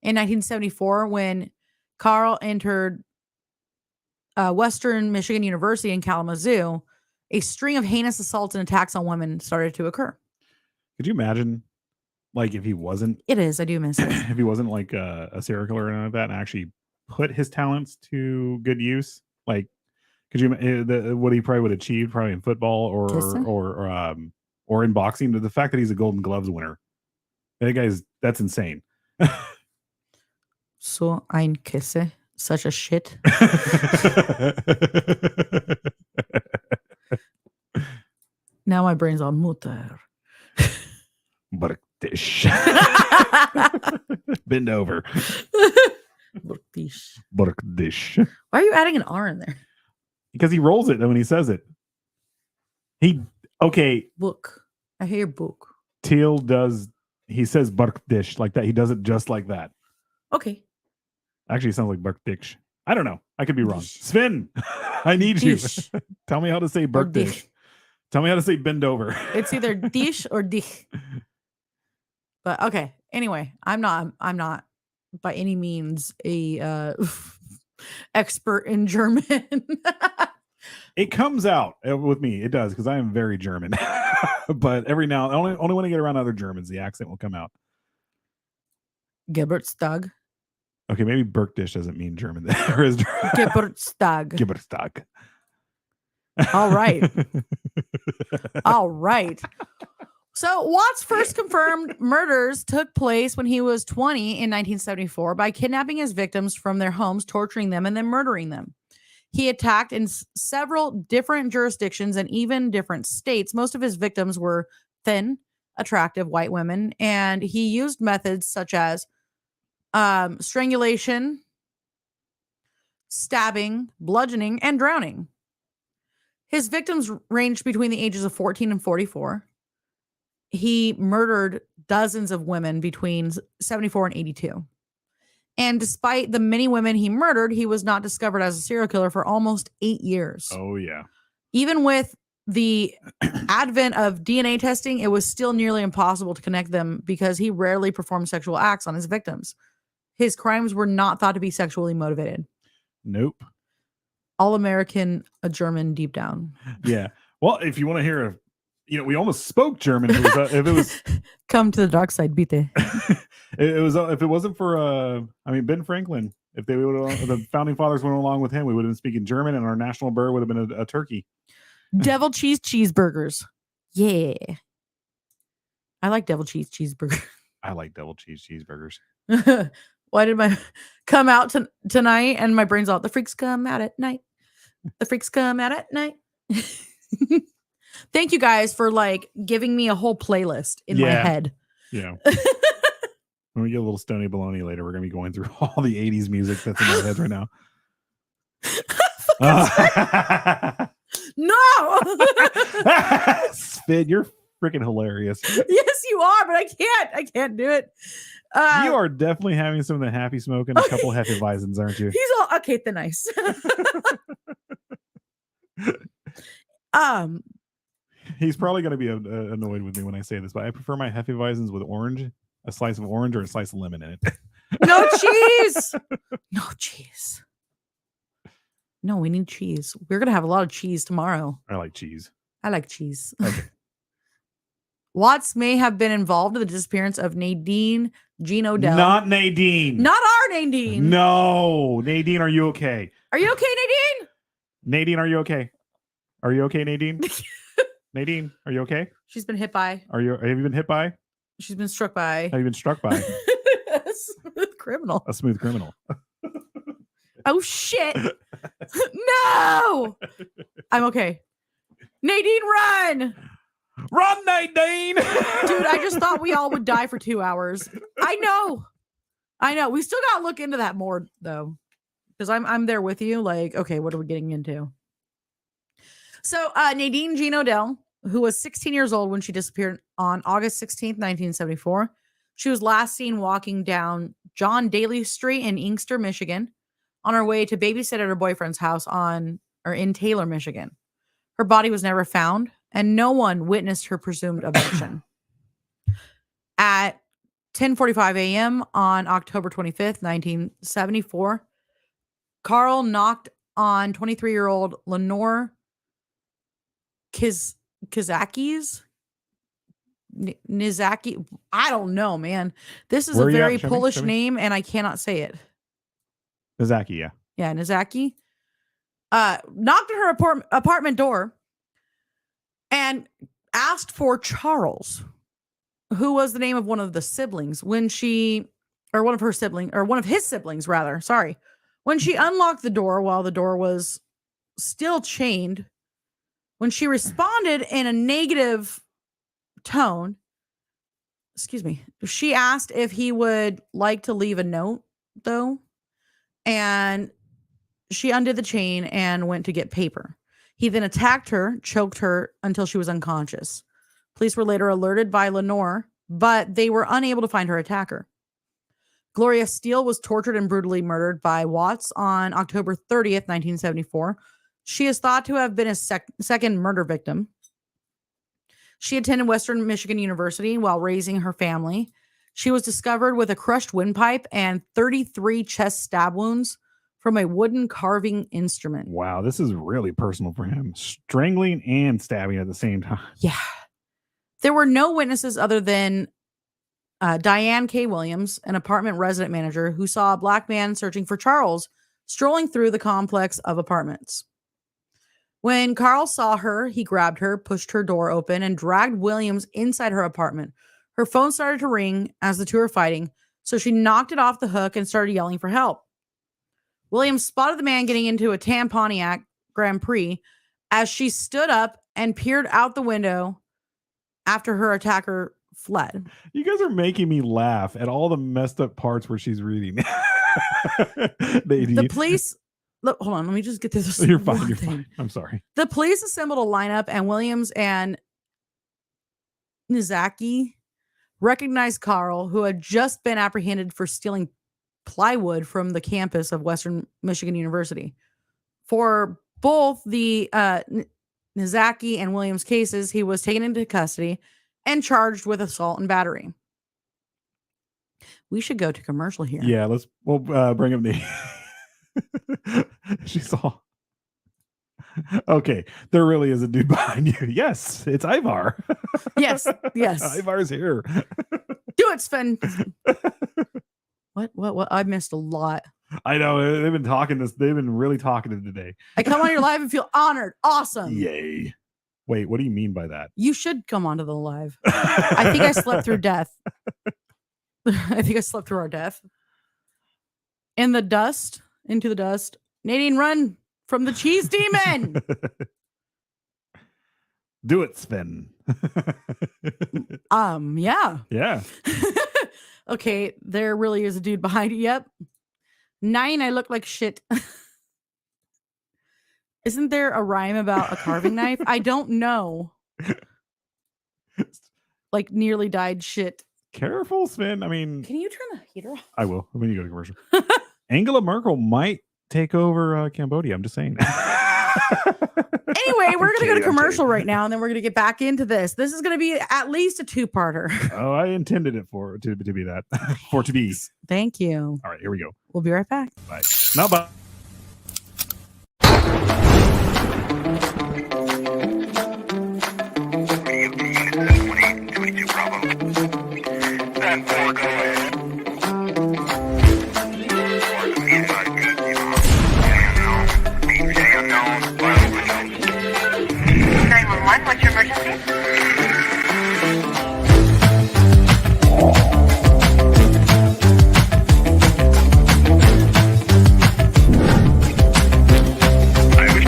Speaker 3: In 1974, when Carl entered Western Michigan University in Kalamazoo, a string of heinous assaults and attacks on women started to occur.
Speaker 4: Could you imagine, like, if he wasn't?
Speaker 3: It is. I do miss it.
Speaker 4: If he wasn't like a serial killer or anything like that, and actually put his talents to good use, like, could you what he probably would achieve probably in football or in boxing? The fact that he's a Golden Gloves winner, that's insane.
Speaker 3: So ein Kisse, such a shit. Now my brain's on Mutter.
Speaker 4: Burktish. Bend over.
Speaker 3: Burktish.
Speaker 4: Burktish.
Speaker 3: Why are you adding an R in there?
Speaker 4: Because he rolls it when he says it.
Speaker 3: Book. I hear book.
Speaker 4: Teal he says Burktish like that. He does it just like that.
Speaker 3: Okay.
Speaker 4: Actually, it sounds like Burktish. I don't know. I could be wrong.
Speaker 3: Dish.
Speaker 4: Sven, I need you.
Speaker 3: Dish.
Speaker 4: Tell me how to say Burktish. Tell me how to say bend over.
Speaker 3: It's either dish or dich. But okay. Anyway, I'm not by any means a expert in German.
Speaker 4: It comes out with me. It does, because I am very German. But every now, only when I get around other Germans, the accent will come out.
Speaker 3: Geburtstag.
Speaker 4: Okay, maybe Burktish doesn't mean German. Or is
Speaker 3: Geburtstag.
Speaker 4: Geburtstag.
Speaker 3: All right. All right. So Watts' first confirmed murders took place when he was 20 in 1974 by kidnapping his victims from their homes, torturing them, and then murdering them. He attacked in several different jurisdictions and even different states. Most of his victims were thin, attractive white women, and he used methods such as strangulation, stabbing, bludgeoning, and drowning. His victims ranged between the ages of 14 and 44. He murdered dozens of women between 74 and 82. And despite the many women he murdered, he was not discovered as a serial killer for almost 8 years.
Speaker 4: Oh, yeah.
Speaker 3: Even with the advent of DNA testing, it was still nearly impossible to connect them because he rarely performed sexual acts on his victims. His crimes were not thought to be sexually motivated.
Speaker 4: Nope.
Speaker 3: All American, a German deep down.
Speaker 4: Yeah. Well, if you want to hear we almost spoke German. If it was
Speaker 3: Come to the dark side, bitte.
Speaker 4: If it wasn't for Ben Franklin, if they would the founding fathers went along with him, we would have been speaking German, and our national bird would have been a turkey.
Speaker 3: Devil cheese cheeseburgers. Yeah. I like devil cheese cheeseburger.
Speaker 4: I like devil cheese cheeseburgers.
Speaker 3: Why did my come out tonight and my brain's all the freaks come out at night. The freaks come out at night. Thank you guys for giving me a whole playlist in my head.
Speaker 4: Yeah. When we get a little Stony Baloney later, we're going to be going through all the 80s music that's in our heads right now.
Speaker 3: No!
Speaker 4: Spid, you're freaking hilarious.
Speaker 3: Yes, you are, but I can't do it.
Speaker 4: You are definitely having some of the happy smoke and a couple Hefeweizens, aren't you?
Speaker 3: He's all okay, the nice.
Speaker 4: He's probably going to be annoyed with me when I say this, but I prefer my Hefeweizens with orange, a slice of orange or a slice of lemon in it.
Speaker 3: No cheese. No cheese. No, we need cheese. We're going to have a lot of cheese tomorrow.
Speaker 4: I like cheese.
Speaker 3: I like cheese.
Speaker 4: Okay.
Speaker 3: Watts may have been involved in the disappearance of Nadine Jean Odell.
Speaker 4: Not Nadine.
Speaker 3: Not our Nadine.
Speaker 4: No. Nadine, are you okay?
Speaker 3: Are you okay, Nadine?
Speaker 4: Nadine, are you okay? Are you okay, Nadine? Nadine, are you okay?
Speaker 3: She's been hit by.
Speaker 4: Have you been hit by?
Speaker 3: She's been struck by.
Speaker 4: Have you been struck by?
Speaker 3: A smooth criminal.
Speaker 4: A smooth criminal.
Speaker 3: Oh, shit. No. I'm okay. Nadine, run.
Speaker 4: Run, Nadine.
Speaker 3: Dude, I just thought we all would die for 2 hours. I know. We still got to look into that more, though. Because I'm there with you. Okay, what are we getting into? So Nadine Jean Odell, who was 16 years old when she disappeared on August 16th, 1974. She was last seen walking down John Daly Street in Inkster, Michigan, on her way to babysit at her boyfriend's house in Taylor, Michigan. Her body was never found, and no one witnessed her presumed abduction. At 10:45 a.m. on October 25th, 1974, Carl knocked on 23-year-old Lenore Nizacki. I don't know, man. This is
Speaker 4: Where
Speaker 3: a
Speaker 4: are you
Speaker 3: very
Speaker 4: at, Chevy?
Speaker 3: Polish
Speaker 4: Chevy?
Speaker 3: name, and I cannot say it.
Speaker 4: Nizacki, yeah.
Speaker 3: Yeah, Nizacki. Knocked on her apartment door and asked for Charles, who was the name of one of the siblings, one of his siblings, rather. Sorry. When she unlocked the door while the door was still chained, when she responded in a negative tone, she asked if he would like to leave a note, though, and she undid the chain and went to get paper. He then attacked her, choked her until she was unconscious. Police were later alerted by Lenore, but they were unable to find her attacker. Gloria Steele was tortured and brutally murdered by Watts on October 30th, 1974. She is thought to have been a second murder victim. She attended Western Michigan University while raising her family. She was discovered with a crushed windpipe and 33 chest stab wounds from a wooden carving instrument.
Speaker 4: Wow, this is really personal for him. Strangling and stabbing at the same time.
Speaker 3: Yeah. There were no witnesses other than Diane K. Williams, an apartment resident manager, who saw a black man searching for Charles strolling through the complex of apartments. When Carl saw her, he grabbed her, pushed her door open, and dragged Williams inside her apartment. Her phone started to ring as the two were fighting, so she knocked it off the hook and started yelling for help. Williams spotted the man getting into a tan Pontiac Grand Prix as she stood up and peered out the window after her attacker fled.
Speaker 4: You guys are making me laugh at all the messed up parts where she's reading.
Speaker 3: The police... Look, hold on. Let me just get this.
Speaker 4: You're fine. You're fine. I'm sorry.
Speaker 3: The police assembled a lineup, and Williams and Nizacki recognized Carl, who had just been apprehended for stealing plywood from the campus of Western Michigan University. For both the Nizacki and Williams cases, he was taken into custody and charged with assault and battery. We should go to commercial here.
Speaker 4: Yeah, we'll bring him the... She's all okay. There really is a dude behind you. Yes, it's Ivar.
Speaker 3: Yes.
Speaker 4: Ivar's here.
Speaker 3: Do it, Sven. What? I missed a lot.
Speaker 4: I know they've been really talkative today.
Speaker 3: I come on your live and feel honored. Awesome.
Speaker 4: Yay. Wait, what do you mean by that?
Speaker 3: You should come onto the live. I think I slept through death. I think I slept through our death. In the dust. Into the dust. Nadine, run from the cheese demon.
Speaker 4: Do it, Sven.
Speaker 3: Yeah.
Speaker 4: Yeah.
Speaker 3: Okay, there really is a dude behind you. Yep. 9, I look like shit. Isn't there a rhyme about a carving knife? I don't know. Like nearly died shit.
Speaker 4: Careful, Sven. I mean,
Speaker 3: can you turn the heater off?
Speaker 4: I will when you go to commercial. Angela Merkel might take over Cambodia. I'm just saying.
Speaker 3: Anyway, we're going to go to commercial right now, and then we're going to get back into this. This is going to be at least a 2-parter.
Speaker 4: Oh, I intended it to be that. For to be.
Speaker 3: Thank you.
Speaker 4: All right, here we go.
Speaker 3: We'll be right back.
Speaker 4: Bye. No, bye.
Speaker 5: What's your emergency? I was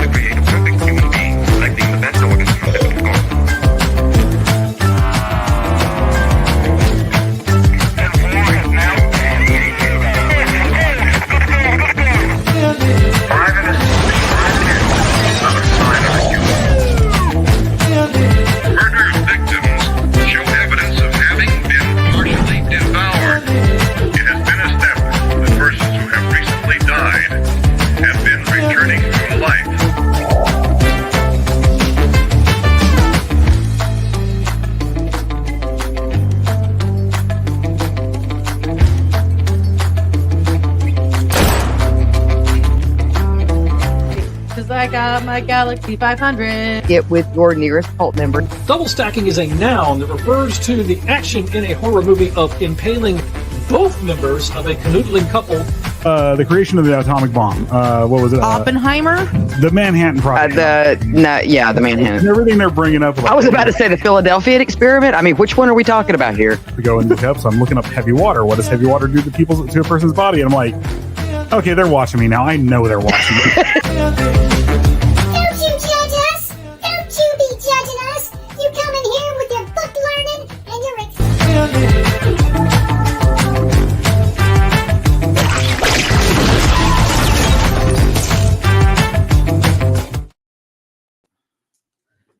Speaker 3: check out my Galaxy 500.
Speaker 5: Get with your nearest cult member.
Speaker 6: Double stacking is a noun that refers to the action in a horror movie of impaling both members of a canoodling couple.
Speaker 4: The creation of the atomic bomb. What was it?
Speaker 3: Oppenheimer?
Speaker 4: The Manhattan Project.
Speaker 5: The Manhattan.
Speaker 4: And everything they're bringing up.
Speaker 5: I was about to say the Philadelphia experiment. I mean, which one are we talking about here?
Speaker 4: To go and look up. So I'm looking up heavy water. What does heavy water do to a person's body? And I'm like, okay, they're watching me now. I know they're watching me.
Speaker 7: Don't you judge us? Don't you be judging us? You come in here with your book learning and your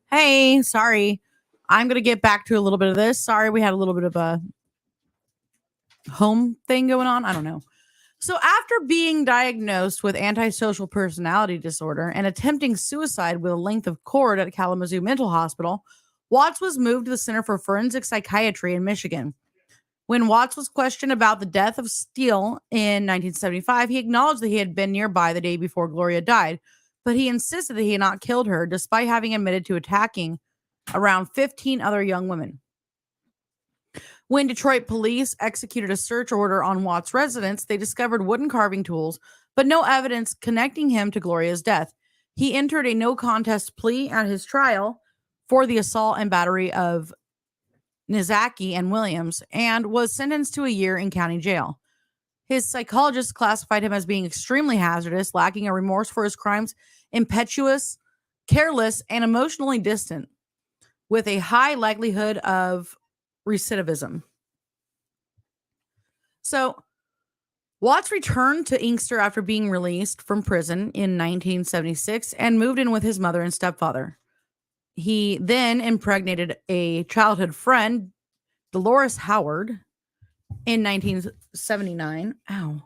Speaker 3: Hey, sorry. I'm going to get back to a little bit of this. Sorry, we had a little bit of a home thing going on. I don't know. So after being diagnosed with antisocial personality disorder and attempting suicide with a length of cord at Kalamazoo Mental Hospital, Watts was moved to the Center for Forensic Psychiatry in Michigan. When Watts was questioned about the death of Steele in 1975, he acknowledged that he had been nearby the day before Gloria died, but he insisted that he had not killed her, despite having admitted to attacking around 15 other young women. When Detroit police executed a search order on Watts' residence, they discovered wooden carving tools, but no evidence connecting him to Gloria's death. He entered a no-contest plea at his trial for the assault and battery of Nizaki and Williams and was sentenced to a year in county jail. His psychologist classified him as being extremely hazardous, lacking a remorse for his crimes, impetuous, careless, and emotionally distant, with a high likelihood of recidivism. So, Watts returned to Inkster after being released from prison in 1976 and moved in with his mother and stepfather. He then impregnated a childhood friend, Dolores Howard, in 1979. Ow.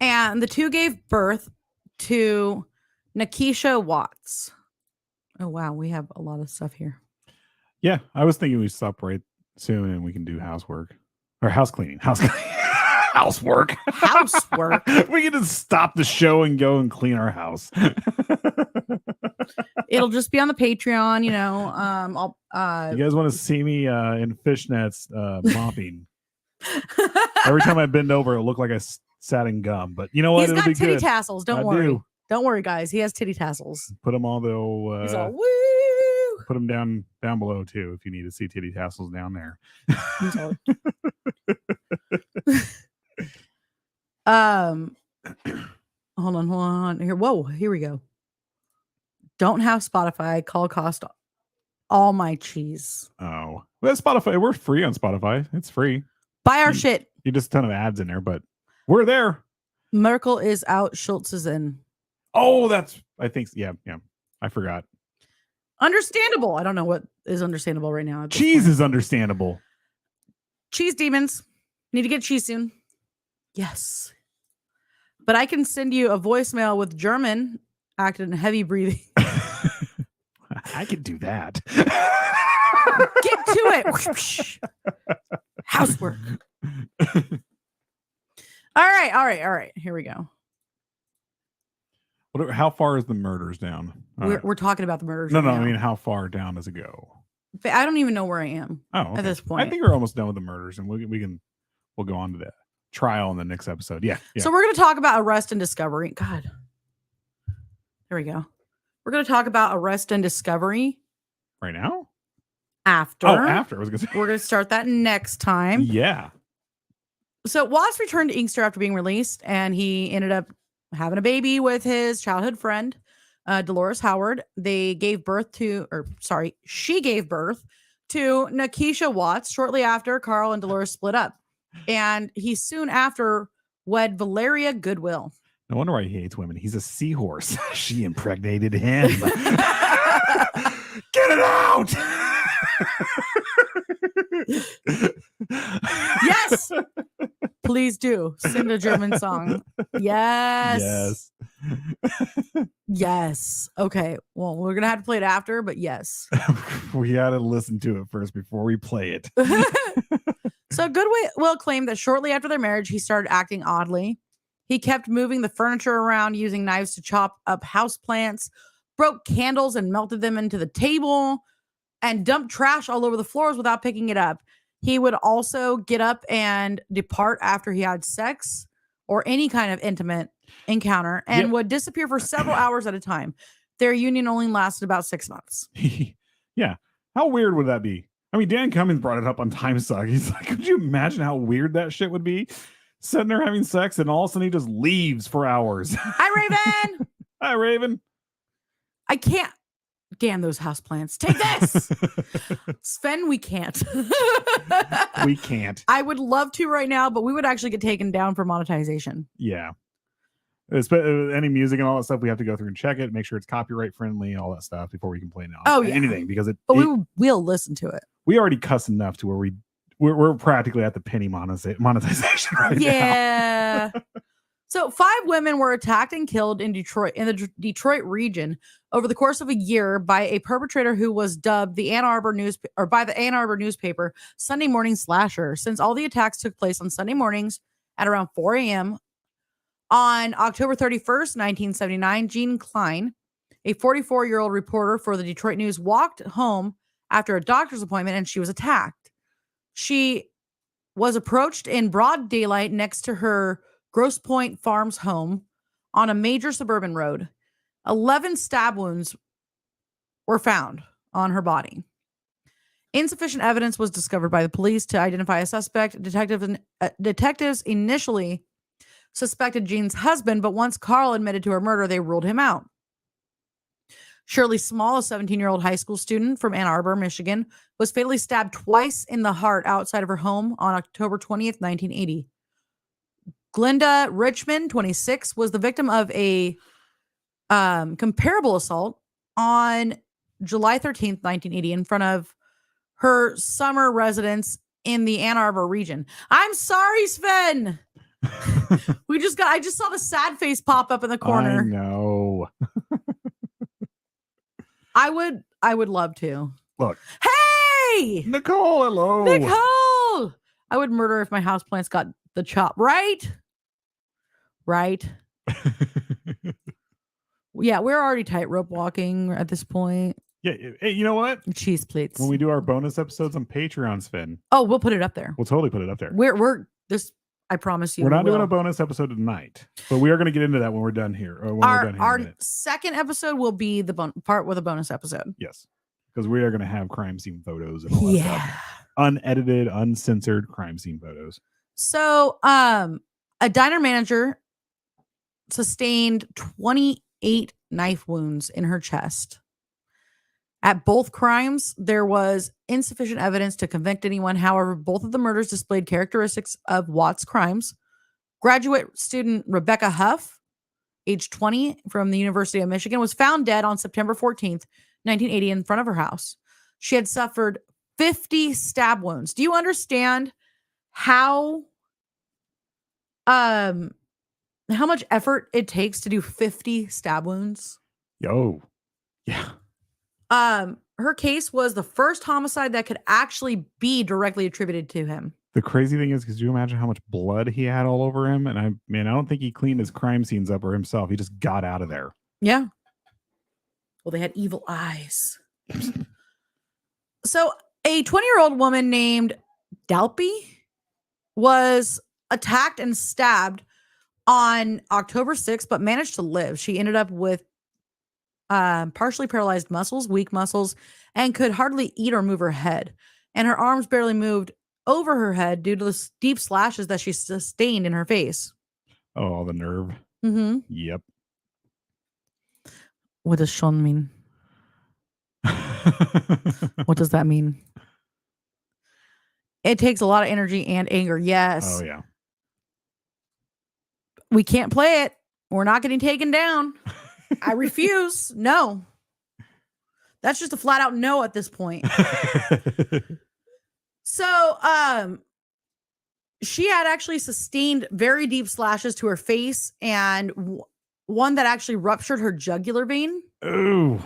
Speaker 3: And the two gave birth to Nakisha Watts. Oh, wow. We have a lot of stuff here.
Speaker 4: Yeah, I was thinking we stop right soon and we can do housework. Or house cleaning. Housework.
Speaker 3: Housework.
Speaker 4: We can just stop the show and go and clean our house.
Speaker 3: It'll just be on the Patreon, you know.
Speaker 4: You guys want to see me in fishnets mopping? Every time I bend over, it'll look like I sat in gum. But you know what?
Speaker 3: He's
Speaker 4: It'll
Speaker 3: got
Speaker 4: be
Speaker 3: titty
Speaker 4: good.
Speaker 3: tassels. Don't worry. Don't worry, guys. He has titty tassels.
Speaker 4: Put them all though.
Speaker 3: He's all woo.
Speaker 4: Put them down below too if you need to see titty tassels down there.
Speaker 3: Hold on here. Whoa, here we go. Don't have Spotify. Call cost all my cheese.
Speaker 4: Oh, well, Spotify. We're free on Spotify. It's free.
Speaker 3: Buy our shit.
Speaker 4: You just a ton of ads in there, but we're there.
Speaker 3: Merkel is out. Schultz is in.
Speaker 4: Oh, I think. Yeah. I forgot.
Speaker 3: Understandable. I don't know what is understandable right now.
Speaker 4: Cheese is understandable.
Speaker 3: Cheese demons. Need to get cheese soon. Yes. But I can send you a voicemail with German acting and heavy breathing.
Speaker 4: I could do that.
Speaker 3: Get to it. Housework. All right. Here we go.
Speaker 4: How far is the murders down?
Speaker 3: We're talking about the murders.
Speaker 4: No,
Speaker 3: right
Speaker 4: I
Speaker 3: now.
Speaker 4: mean, how far down does it go?
Speaker 3: I don't even know where I am.
Speaker 4: Okay.
Speaker 3: At this point.
Speaker 4: I think we're almost done with the murders, and we'll go on to the trial in the next episode. Yeah.
Speaker 3: So we're going to talk about arrest and discovery. God, there we go. We're going to talk about arrest and discovery
Speaker 4: right now.
Speaker 3: After.
Speaker 4: I was going to say
Speaker 3: we're going to start that next time.
Speaker 4: Yeah.
Speaker 3: So Watts returned to Inkster after being released, and he ended up having a baby with his childhood friend, Dolores Howard. She gave birth to Nakisha Watts shortly after Carl and Dolores split up. And he soon after wed Valeria Goodwill.
Speaker 4: No wonder why he hates women. He's a seahorse. She impregnated him. Get it out!
Speaker 3: Yes! Please do. Sing a German song. Yes. Yes. Okay. Well, we're going to have to play it after, but yes.
Speaker 4: We got to listen to it first before we play it.
Speaker 3: So Goodwill claimed that shortly after their marriage, he started acting oddly. He kept moving the furniture around, using knives to chop up houseplants, broke candles and melted them into the table, and dumped trash all over the floors without picking it up. He would also get up and depart after he had sex or any kind of intimate encounter and would disappear for several hours at a time. Their union only lasted about 6 months.
Speaker 4: Yeah. How weird would that be? I mean, Dan Cummins brought it up on Time Suck. He's like, could you imagine how weird that shit would be? Sitting there having sex and all of a sudden he just leaves for hours.
Speaker 3: Hi, Raven.
Speaker 4: Hi, Raven.
Speaker 3: I can't. Damn those houseplants. Take this. Sven, we can't.
Speaker 4: We can't.
Speaker 3: I would love to right now, but we would actually get taken down for monetization.
Speaker 4: Yeah. Any music and all that stuff, we have to go through and check it, make sure it's copyright friendly, all that stuff before we can play anything because
Speaker 3: we will listen to it.
Speaker 4: We already cuss enough to where we're practically at the penny monetization right now.
Speaker 3: Yeah. So 5 women were attacked and killed in Detroit, in the Detroit region, over the course of a year by a perpetrator who was dubbed the by the Ann Arbor newspaper Sunday Morning Slasher, since all the attacks took place on Sunday mornings at around 4 a.m. On October 31st, 1979, Jean Klein, a 44-year-old reporter for the Detroit News, walked home after a doctor's appointment and she was attacked. She was approached in broad daylight next to her Grosse Pointe Farms home on a major suburban road. 11 stab wounds were found on her body. Insufficient evidence was discovered by the police to identify a suspect. Detectives initially suspected Jean's husband, but once Carl admitted to her murder, they ruled him out. Shirley Small, a 17-year-old high school student from Ann Arbor, Michigan, was fatally stabbed twice in the heart outside of her home on October 20th, 1980. Glenda Richmond, 26, was the victim of a comparable assault on July 13th, 1980, in front of her summer residence in the Ann Arbor region. I'm sorry, Sven. I just saw the sad face pop up in the corner.
Speaker 4: I know.
Speaker 3: I would love to.
Speaker 4: Look.
Speaker 3: Hey!
Speaker 4: Nicole, hello.
Speaker 3: Nicole! I would murder if my houseplants got the chop, right? Right. Yeah, we're already tightrope walking at this point.
Speaker 4: Yeah, hey, you know what?
Speaker 3: Cheese plates.
Speaker 4: When we do our bonus episodes on Patreon, Sven.
Speaker 3: Oh, we'll put it up there.
Speaker 4: We'll totally put it up there.
Speaker 3: We're this. I promise you.
Speaker 4: We're not doing a bonus episode tonight, but we are going to get into that when we're done here. Or when we're done here
Speaker 3: our second episode will be the part with a bonus episode.
Speaker 4: Yes, because we are going to have crime scene photos and all that stuff. Unedited, uncensored crime scene photos.
Speaker 3: So, a diner manager sustained 28 knife wounds in her chest. At both crimes, there was insufficient evidence to convict anyone. However, both of the murders displayed characteristics of Watts' crimes. Graduate student Rebecca Huff, age 20, from the University of Michigan, was found dead on September 14th, 1980, in front of her house. She had suffered 50 stab wounds. Do you understand how much effort it takes to do 50 stab wounds?
Speaker 4: Yo. Yeah.
Speaker 3: Her case was the first homicide that could actually be directly attributed to him.
Speaker 4: The crazy thing is, could you imagine how much blood he had all over him? And I don't think he cleaned his crime scenes up or himself. He just got out of there.
Speaker 3: Yeah. Well, they had evil eyes. So a 20-year-old woman named Dalpy was attacked and stabbed on October 6th, but managed to live. She ended up with partially paralyzed muscles, weak muscles, and could hardly eat or move her head. And her arms barely moved over her head due to the deep slashes that she sustained in her face.
Speaker 4: Oh, all the nerve.
Speaker 3: Mm-hmm.
Speaker 4: Yep.
Speaker 3: What does Sean mean? What does that mean? It takes a lot of energy and anger. Yes.
Speaker 4: Oh, yeah.
Speaker 3: We can't play it. We're not getting taken down. I refuse. No. That's just a flat out no at this point. So, she had actually sustained very deep slashes to her face and one that actually ruptured her jugular vein.
Speaker 4: Ooh.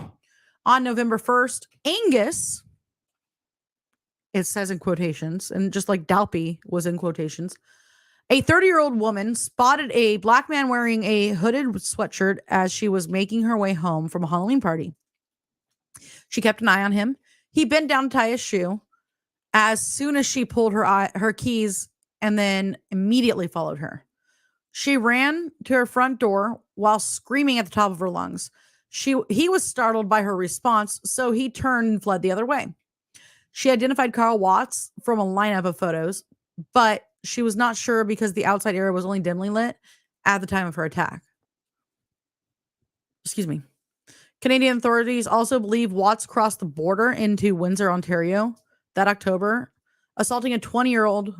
Speaker 3: On November 1st, Angus, it says in quotations, and just like Dalpy was in quotations, A 30-year-old woman spotted a black man wearing a hooded sweatshirt as she was making her way home from a Halloween party. She kept an eye on him. He bent down to tie his shoe. As soon as she pulled her keys and then immediately followed her. She ran to her front door while screaming at the top of her lungs. He was startled by her response, so he turned and fled the other way. She identified Carl Watts from a lineup of photos, but she was not sure because the outside area was only dimly lit at the time of her attack. Excuse me. Canadian authorities also believe Watts crossed the border into Windsor, Ontario that October, assaulting a 20-year-old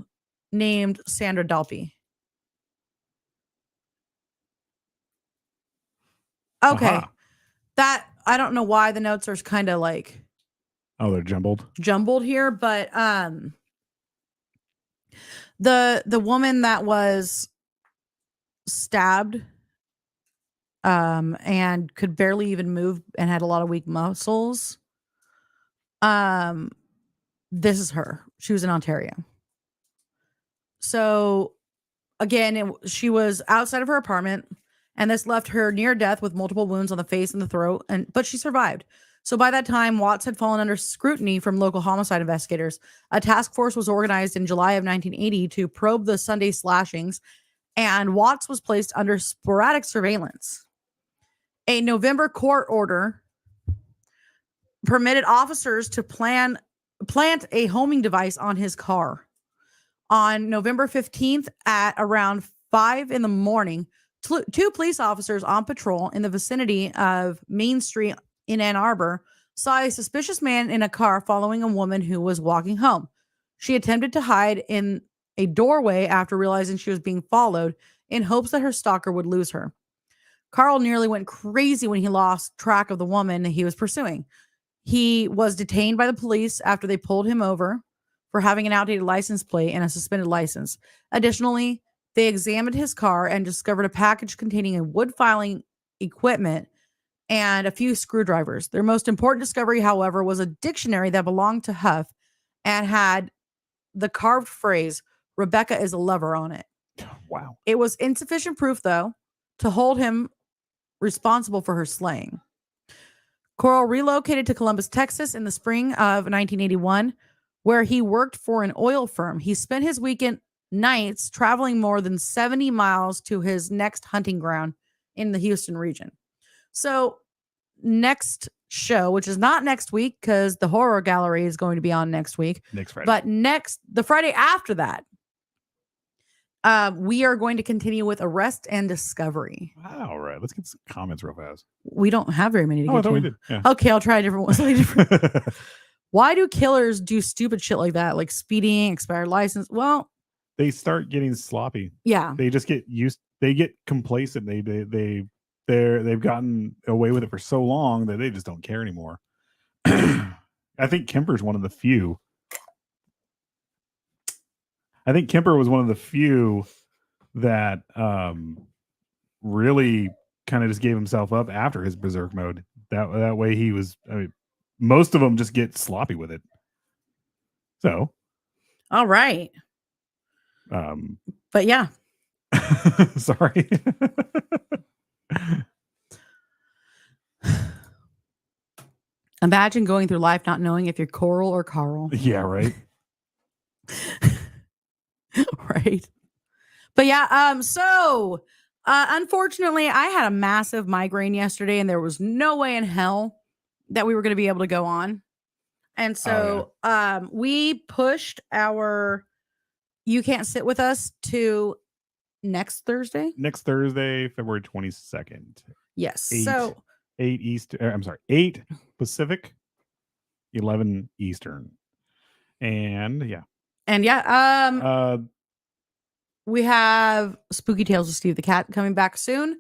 Speaker 3: named Sandra Dalpy. Okay.
Speaker 4: Aha.
Speaker 3: That, I don't know why the notes are kind of like
Speaker 4: Oh, they're jumbled
Speaker 3: here, but the woman that was stabbed and could barely even move and had a lot of weak muscles. This is her. She was in Ontario. So again, she was outside of her apartment, and this left her near death with multiple wounds on the face and the throat, but she survived. So by that time, Watts had fallen under scrutiny from local homicide investigators. A task force was organized in July of 1980 to probe the Sunday slashings, and Watts was placed under sporadic surveillance. A November court order permitted officers to plant a homing device on his car. On November 15th at around 5 in the morning, two police officers on patrol in the vicinity of Main Street in Ann Arbor saw a suspicious man in a car following a woman who was walking home. She attempted to hide in a doorway after realizing she was being followed in hopes that her stalker would lose her. Carl nearly went crazy when he lost track of the woman he was pursuing. He was detained by the police after they pulled him over for having an outdated license plate and a suspended license. Additionally, they examined his car and discovered a package containing a wood filing equipment and a few screwdrivers. Their most important discovery, however, was a dictionary that belonged to Huff and had the carved phrase, "Rebecca is a lover," on it.
Speaker 4: Wow.
Speaker 3: It was insufficient proof, though, to hold him responsible for her slaying. Carl relocated to Columbus, Texas in the spring of 1981, where he worked for an oil firm. He spent his weekend nights traveling more than 70 miles to his next hunting ground in the Houston region. So next show, which is not next week because the horror gallery is going to be on next week.
Speaker 4: Next Friday.
Speaker 3: But the Friday after that, we are going to continue with Arrest and Discovery.
Speaker 4: Wow, all right. Let's get some comments real fast.
Speaker 3: We don't have very many to
Speaker 4: I
Speaker 3: get
Speaker 4: thought
Speaker 3: to.
Speaker 4: we did. Yeah.
Speaker 3: Okay, I'll try a different one. Something different. Why do killers do stupid shit like that? Like speeding, expired license? Well,
Speaker 4: They start getting sloppy.
Speaker 3: yeah.
Speaker 4: They just get they get complacent. They've gotten away with it for so long that they just don't care anymore. I think Kemper's one of the few. I think Kemper was one of the few that really kind of just gave himself up after his berserk mode. That way he was. I mean, most of them just get sloppy with it. So,
Speaker 3: All right. But yeah.
Speaker 4: Sorry.
Speaker 3: Imagine going through life not knowing if you're Coral or Carl.
Speaker 4: Yeah, right.
Speaker 3: Right. But yeah, so unfortunately I had a massive migraine yesterday and there was no way in hell that we were going to be able to go on. And so we pushed our You Can't Sit With Us to next Thursday.
Speaker 4: Next Thursday, February 22nd.
Speaker 3: Yes.
Speaker 4: 8 Pacific, 11 Eastern. And yeah.
Speaker 3: And yeah, we have Spooky Tales with Steve the Cat coming back soon.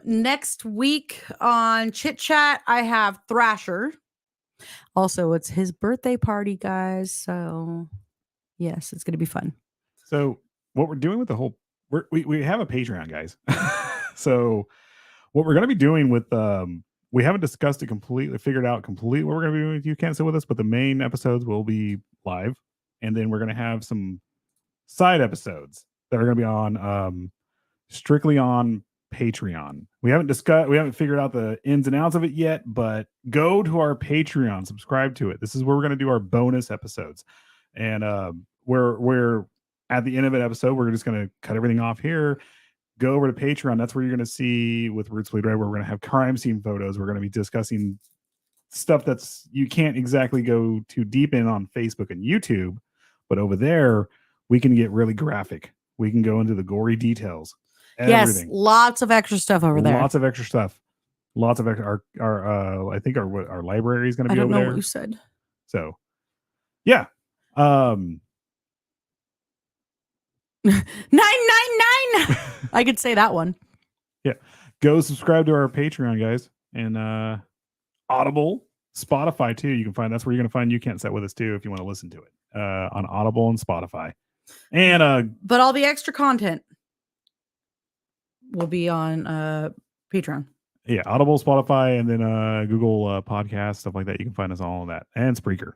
Speaker 3: Next week on Chit Chat, I have Thrasher. Also, it's his birthday party, guys. So yes, it's going to be fun.
Speaker 4: So what we're doing with the whole, we have a Patreon, guys. So what we're going to be doing with, we haven't discussed it completely, figured out completely what we're going to be doing with You Can't Sit With Us, but the main episodes will be live. And then we're going to have some side episodes that are going to be on strictly on Patreon. We haven't figured out the ins and outs of it yet, but go to our Patreon, subscribe to it. This is where we're going to do our bonus episodes. And we're at the end of an episode, we're just going to cut everything off here. Go over to Patreon. That's where you're going to see with Roots Bleed Red, where we're going to have crime scene photos. We're going to be discussing stuff that's you can't exactly go too deep in on Facebook and YouTube, but over there we can get really graphic. We can go into the gory details. Everything.
Speaker 3: Yes, lots of extra stuff over there.
Speaker 4: Lots of extra stuff. Lots of extra. Our I think our library is going to be over there. I
Speaker 3: don't know what you said.
Speaker 4: So, yeah.
Speaker 3: 999. I could say that one.
Speaker 4: Yeah. Go subscribe to our Patreon, guys, and Audible, Spotify too. You can find that's where you're going to find You Can't Set With Us too if you want to listen to it on Audible and Spotify. And
Speaker 3: but all the extra content will be on Patreon.
Speaker 4: Yeah, Audible, Spotify, and then Google Podcast, stuff like that. You can find us all on that. And Spreaker.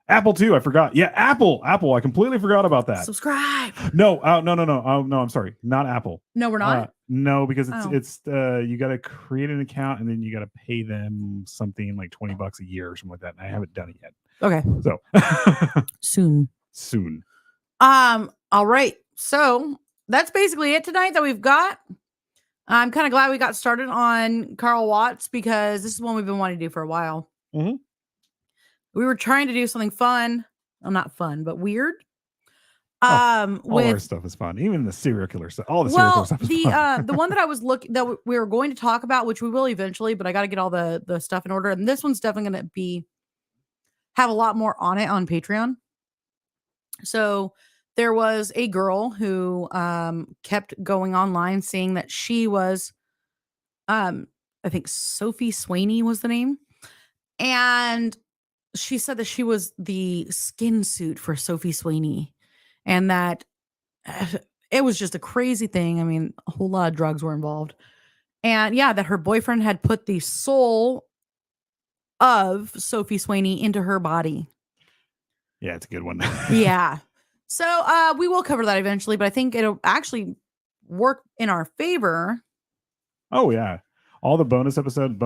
Speaker 3: Apple
Speaker 4: too. I forgot. Yeah, Apple. I completely forgot about that.
Speaker 3: Subscribe.
Speaker 4: No. No, I'm sorry. Not Apple.
Speaker 3: No, we're not.
Speaker 4: No, because it's you got to create an account and then you got to pay them something like $20 a year or something like that. And I haven't done it yet.
Speaker 3: Okay.
Speaker 4: So soon.
Speaker 3: All right. So that's basically it tonight that we've got. I'm kind of glad we got started on Carl Watts because this is one we've been wanting to do for a while.
Speaker 4: Mm-hmm.
Speaker 3: We were trying to do something fun. Well, not fun, but weird.
Speaker 4: All our stuff is fun. Even the serial killer stuff. All the serial killer stuff is fun.
Speaker 3: The one that I was that we were going to talk about, which we will eventually, but I got to get all the stuff in order. And this one's definitely going to have a lot more on it on Patreon. So there was a girl who kept going online saying that she was, I think Sophie Swaney was the name. And she said that she was the skin suit for Sophie Swaney and that it was just a crazy thing. I mean, a whole lot of drugs were involved. And yeah, that her boyfriend had put the soul of Sophie Swaney into her body.
Speaker 4: Yeah, it's a good one.
Speaker 3: Yeah. So we will cover that eventually, but I think it'll actually work in our favor.
Speaker 4: Oh, yeah. All the bonus episodes,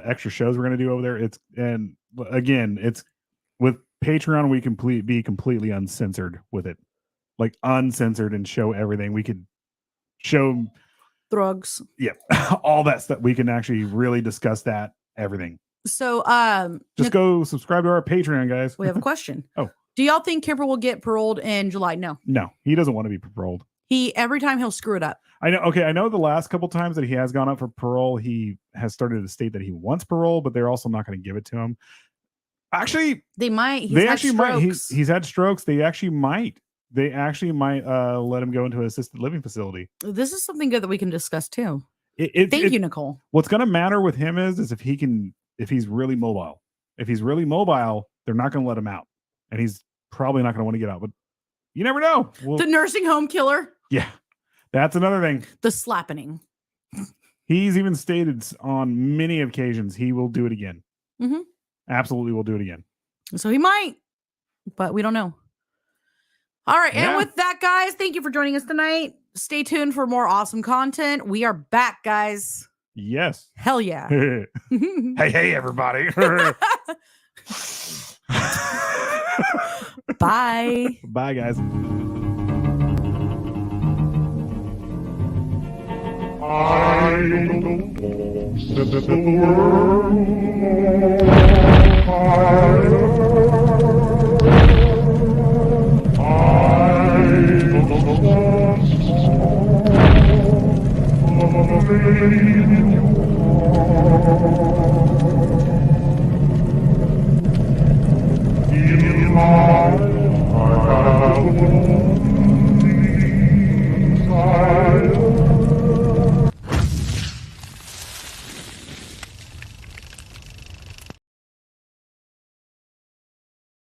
Speaker 4: extra shows we're going to do over there. It's with Patreon, we can be completely uncensored with it. Like uncensored and show everything. We could show
Speaker 3: drugs.
Speaker 4: Yeah. All that stuff. We can actually really discuss that, everything.
Speaker 3: So
Speaker 4: just go subscribe to our Patreon, guys.
Speaker 3: We have a question.
Speaker 4: Oh.
Speaker 3: Do y'all think Kemper will get paroled in July? No,
Speaker 4: he doesn't want to be paroled.
Speaker 3: Every time he'll screw it up.
Speaker 4: I know. Okay. I know the last couple times that he has gone up for parole, he has started to state that he wants parole, but they're also not going to give it to him. Actually,
Speaker 3: they might.
Speaker 4: He's had strokes. They actually might let him go into an assisted living facility.
Speaker 3: This is something good that we can discuss too.
Speaker 4: Thank
Speaker 3: you, Nicole.
Speaker 4: What's going to matter with him is if he's really mobile. If he's really mobile, they're not going to let him out, and he's probably not going to want to get out. But you never know.
Speaker 3: The nursing home killer.
Speaker 4: Yeah, that's another thing.
Speaker 3: The slapping.
Speaker 4: He's even stated on many occasions he will do it again.
Speaker 3: Mm-hmm.
Speaker 4: Absolutely will do it again.
Speaker 3: So he might, but we don't know. All right.
Speaker 4: Yeah.
Speaker 3: And with that, guys, thank you for joining us tonight. Stay tuned for more awesome content. We are back, guys.
Speaker 4: Yes.
Speaker 3: Hell yeah.
Speaker 4: Hey, everybody.
Speaker 3: Bye.
Speaker 4: Bye, guys.
Speaker 8: I don't know, set the world fire. I don't know,